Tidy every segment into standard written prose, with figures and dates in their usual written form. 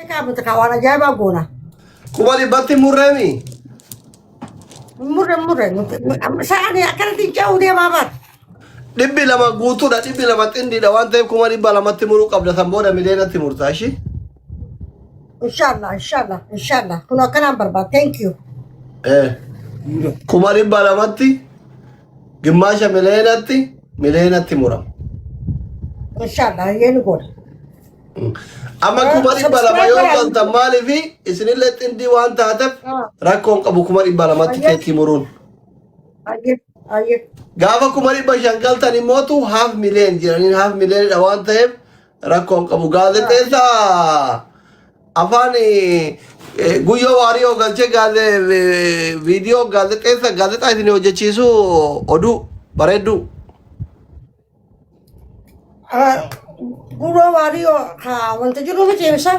kamu kawan aja baguna. Kuma dhibbaatti murreemi. Murre. Saya ni akan dijauh dia mabat. Dhibbi lama guutuudha dhibbi lama xindiidha waan ta'eef kuma dhibba lamatti muruu qabda san booda mileenatti murtaa ishii. Inshallah. Kuno kanan barba. Thank you. Kuma dhibba lamatti gimmaasha mileenatti murama. Inshallah yenu god. Amma kuma dhibba lama yoo galtan maaliifi isinillee xindii waan taateef rakkoon qabu kuma dhibba lamatti keetti muruun. Aye. Gaafa kuma dhibba shan galtan immootu haaf mileen jiraniin haaf mileenidha waan ta'eef rakkoon qabu gaazexeessaa afaan guyyoo waarii yoo galchee viidiyoo gaazexaa isin hojjechiisu oduu bareedduu. Guru wario ha wanta jiru bace bisa?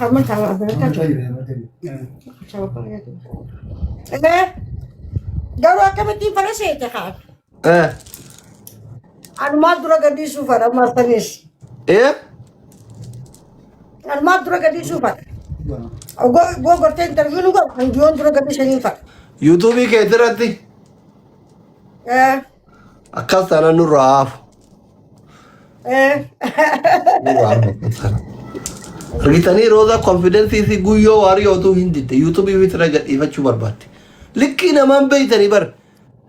Harman tang apa kan? Daru akan mati pada saya cakap. Anu madura gadi sufar martanis. Anu madura gadi sufar. Gua bertanya interview nu gua anjuan dura gadi senifa. YouTube ke terati. Akkas tanan nuraf. Argitanii Roza confidence isi guyyoo waarii otuu hin didde YouTube fitira gadhiifachuu barbaadde. Likkii namaan beeytanii bar.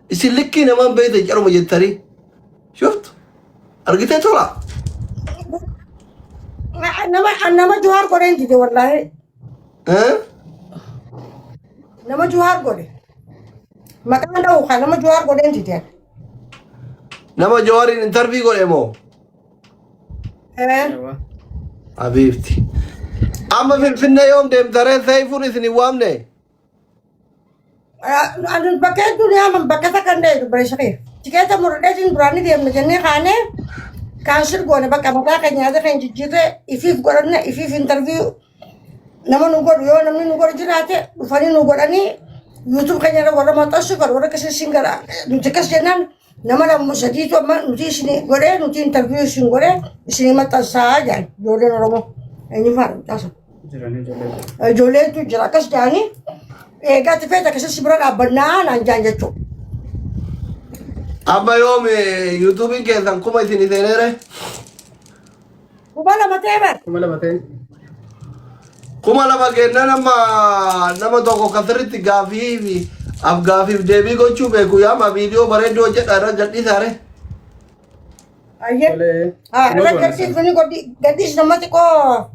Isin likkii namaan beeytan caruma jettanii. Shuftu. Argitee tola. Nama Johar godheen dide wallahi. Nama Johar godhe. Maqaan dha'u kan nama Johar godheen dide. Nama Johariin interview godhe moo? Habiibti. Amma Finfinnee yoom deemtaree Seyfuun isin hin waamne? Bakka hedduu ni haman bakka takka hin dheedu bare shaqee. Tikeeta murudheetiin duraanii deemne jennee kaanee kaansir goone bakka mataa kan nyaata kan jijjiirree ifiif godhanne ifiif interview nama nu godhu yoo namni nu godhu jiraate dhufanii nu godhanii YouTube keenya irra warra maxxansu kan warra akkasii isin gara nuti akkas jennaan nama lama sadiitu amma nuti isin godhee nuti interview isin godhee isin maxxansaa jedhan ijoolleen Oromoo eenyu faana taasisu. Ijoolleetu jira akkas jedhanii eegaa tifeeta akkasii bira dhaabbannaa naan jedhan jechuudha. Amma yoom YouTube keessan kuma isin seeneere? Kuma lama ta'e bar. Kuma lama kenna nama tokko kasirritti gaafiif deebii gochuu beeku yaama viidiyoo bareedduu hojjedha irra gadhiisaare. Ayyee. Irra gadhiisni gadhiis namatti koo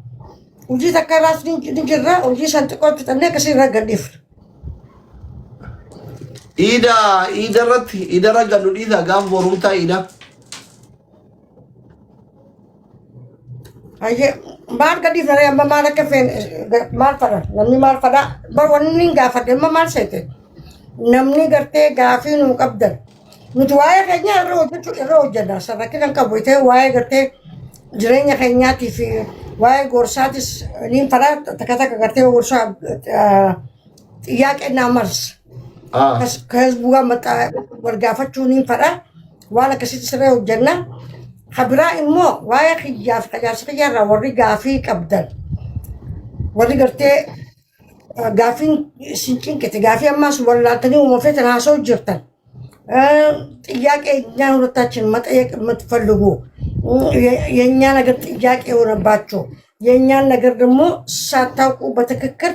hojii takka irraas ni jirra hojii san xiqqoo fixannee akkasii irra gadhiifna. Iidarra gadhu dhiisa gaafa borumtaa iida. Ayyee maal gadhiifna ree amma maal akka feene maal fadha namni maal fadha bar wanni gaafadhe amma maal seete namni gartee gaafii nu qabdan nuti waa'ee keenya irra hojjenna sarrakkina hin qabu ta'e waa'ee gartee jireenya keenyaatii fi waa'ee gorsaatis niin fadha takka gartee gorsaa xiyyaaqennaa mars. ከህዝቡ ጋር መጣ ወርጋፈቹን ይፈራ ዋላ ከሲት ስራ ወጀና خبራ እሞ ዋያ ኺያፍ ከጃስ ኺያራ ወሪ ጋፊ ቀብደን ወሪ ገርቴ ጋፊን ሲንጭን ከጋፊ አማስ ወላተኒ ወመፈት ናሶ ጅርተን ጥያቄ እኛ ሁለታችን መጠየቅ የምትፈልጉ የኛ ነገር ጥያቄ ሆነባችሁ የኛን ነገር ደግሞ ሳታውቁ በትክክል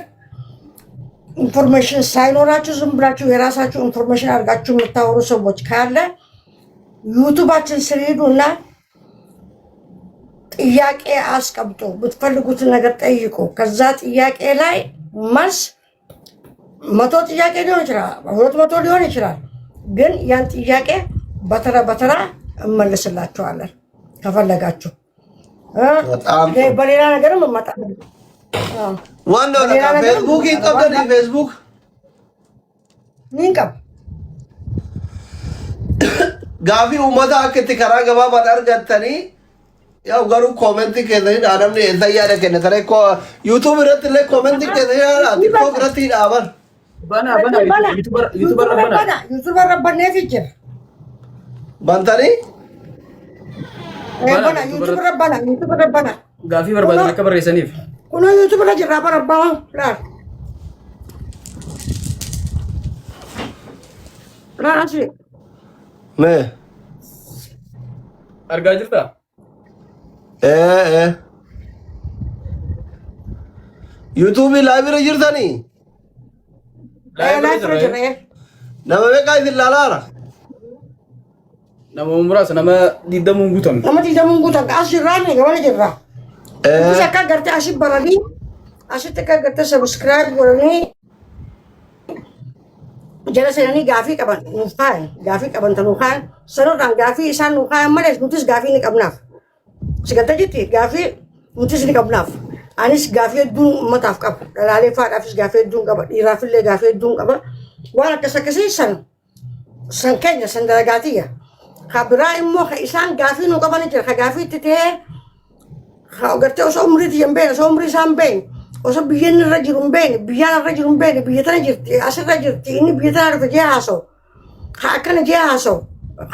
ኢንፎርሜሽን ሳይኖራችሁ ዝም ብላችሁ የራሳችሁ ኢንፎርሜሽን አድርጋችሁ የምታወሩ ሰዎች ካለ ዩቲዩባችን ስር ሄዱና ጥያቄ አስቀምጡ። ብትፈልጉትን ነገር ጠይቁ። ከዛ ጥያቄ ላይ መልስ 100 ጥያቄ ሊሆን ይችላል፣ 200 ሊሆን ይችላል። ግን ያን ጥያቄ በተራ እመልስላችኋለን ከፈለጋችሁ። በሌላ ነገርም እመጣለሁ። ዋናው ነገር ፌስቡክ ይቀበል ፌስቡክ ንንቀብ ጋፊ ኡመታ አከቲ ከራ ገባባን አርጋተኒ ያው ገሩ ኮሜንት ከዘይ አዳምነ እዛያደ ከነ ተረ ኮ ዩቲዩብ ረት ለ ኮሜንት ከዘይ ቲክቶክ ረት ይዳባል በና ዩቲዩበር ረበና ፊቸር ባንታኒ በና ዩቲዩበር ረበና Gaafii barbaadan akka barreessaniif. Kuno YouTube irra jirra bara abbaa laal. Laal asii. Mee? Argaa jirtaa? YouTube live irra jirtanii? Laal irra jirra. Nama meeqa isin laalaara? Nama muraasa nama 20 guutan. Nama diidamuun guutan as jirraa ni gabana jirra. Bisa akka gartee asii baranii asitti akka gartee subscribe godhanii jala seenanii gaafii qaban nuuf kaayan gaafii qaban tanuu kaayan sanoodhaan gaafii isaan nuuf kaayan malees nutis gaafii ni qabnaaf. Sigatta jetti gaafii nutis ni qabnaaf. Anis gaafii hedduun uummataaf qaba. Dhalaalee faadhaafis gaafii hedduun qaba. Dhiiraafillee gaafii hedduun qaba. Waan akkas akkasii san keenya san dalagaatiyya. Ka biraa immoo ka isaan gaafii nu qaban jira. Ka gaafii itti ta'ee gartee osoo umriitti hin beekne osoo umrii isaan beekne osoo biyyeen irra jiru hin beekne biyyaan irra jiru hin beekne biyya tana jirti asirra jirti inni biyya tana dhufe jee haasa'u. Ka akkana jee haasa'u.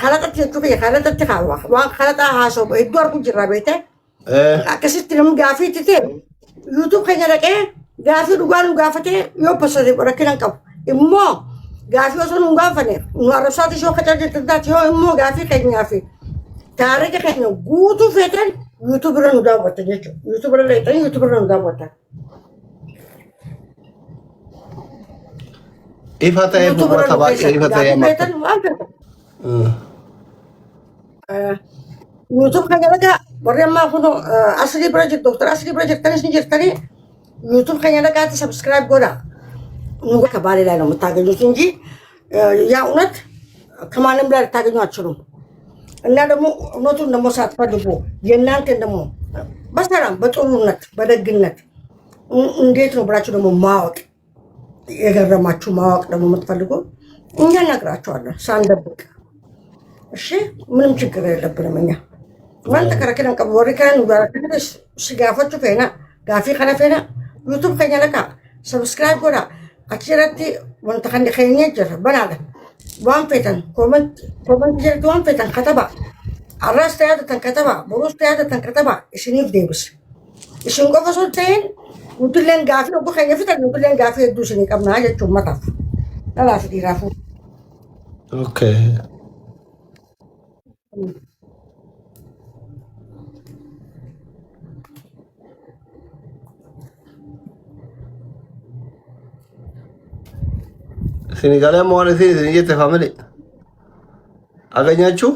Kalaqatti jechuu kiyya kalaqatti kaawwa waan kalaqaa haasa'u hedduu arguu jirra beekte. Akkasitti namni gaafii itti ta'e YouTube keenya dhaqee gaafii dhugaa nu gaafatee yoo passate rakkina qabu. Immoo gaafii osoo nu gaafanne nu arrabsaatis yoo kacal jirti taate yoo immoo gaafii keenyaa fi taarika keenya guutuu feetan YouTube irra nu daawwatan jechuudha. YouTube irra leetanii YouTube irra nu daawwatan. Ifa ta'eef uummata baay'ee ifa ta'ee YouTube kan jalaga warri ammaa kun asli bira jirtu doktara asli bira jirtanis ni jirtanii YouTube kan jalagaatti subscribe godha. Nu akka baay'ee laala mutaaganyuuti inji yaa unat kamaanam laala taaganyuu achurum. እና ደግሞ እውነቱን ደግሞ ሳትፈልጉ የእናንተን ደግሞ በሰላም በጥሩነት በደግነት እንዴት ነው ብላችሁ ደግሞ ማወቅ የገረማችሁ ማወቅ ደግሞ የምትፈልጉ እኛ እነግራችኋለን ሳንደብቅ። እሺ ምንም ችግር የለብንም እኛ ወንተ ከረከን ቀበሪ ከን ወራከስ ሲጋፈቹ ፈና ጋፊ ከነፈና ዩቲዩብ ከኛ ለካ ሰብስክራይብ ጎዳ አክሽረቲ ወንተ ከንደ ከኛ ጀረ በናለ waan feetan comment jedhu waan feetan kataba arras ta'ee kataba borus ta'ee kataba isiniif deebis isin qofa osoo ta'een nutilleen gaafii obbo keenya fitan nutilleen gaafii hedduu isinii qabnaa jechuun mataaf dhalaaf dhiiraafuu. Okay. Senegalaa moo waan isin jette family aganyaachu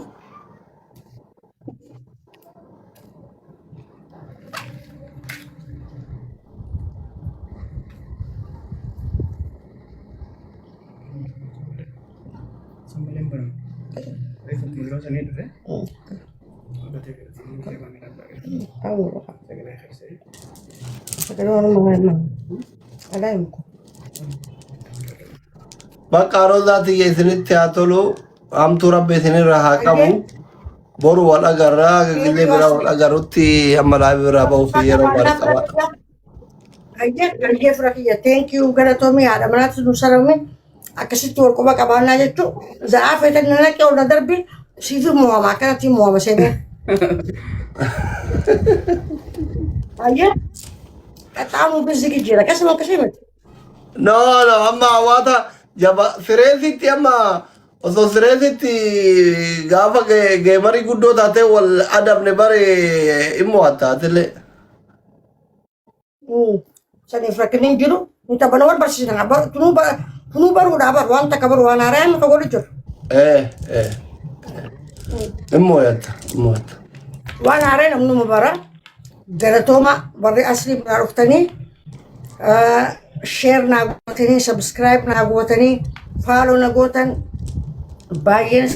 bakka rozaati isinitti haa tolu hamtuu rabbi isinirra haa qabu boru wal agarraa gillee bira wal agarutti amma laabii biraa ba'uuf yeroo wal qabaadha. Ayyee fira kiyya thank you galatoomii haadha manaatti nu sarame akkasitti wal quba qabaannaa jechuun za'aa feetan nana qe'u na darbi siifi mo'ama akkanatti mo'ama seenee. Ayyee qaxxaamuu bizigi jira akkasuma akkasii miti. No, amma hawaata jaba sireesitti amma osoo sireesitti gaafa geemarii guddoo taate wal adabne bare immoo attaatillee. Saniif rakkinni hin jiru ni taphana wal barsiisan kunuu baruudhaa baru waan takka baru waan haaraa amma kan jiru. Immoo yatta. Waan haaraa namnuma bara galatooma warri asli biraa dhuftanii share naa gootanii subscribe naa gootanii follow na gootan baay'een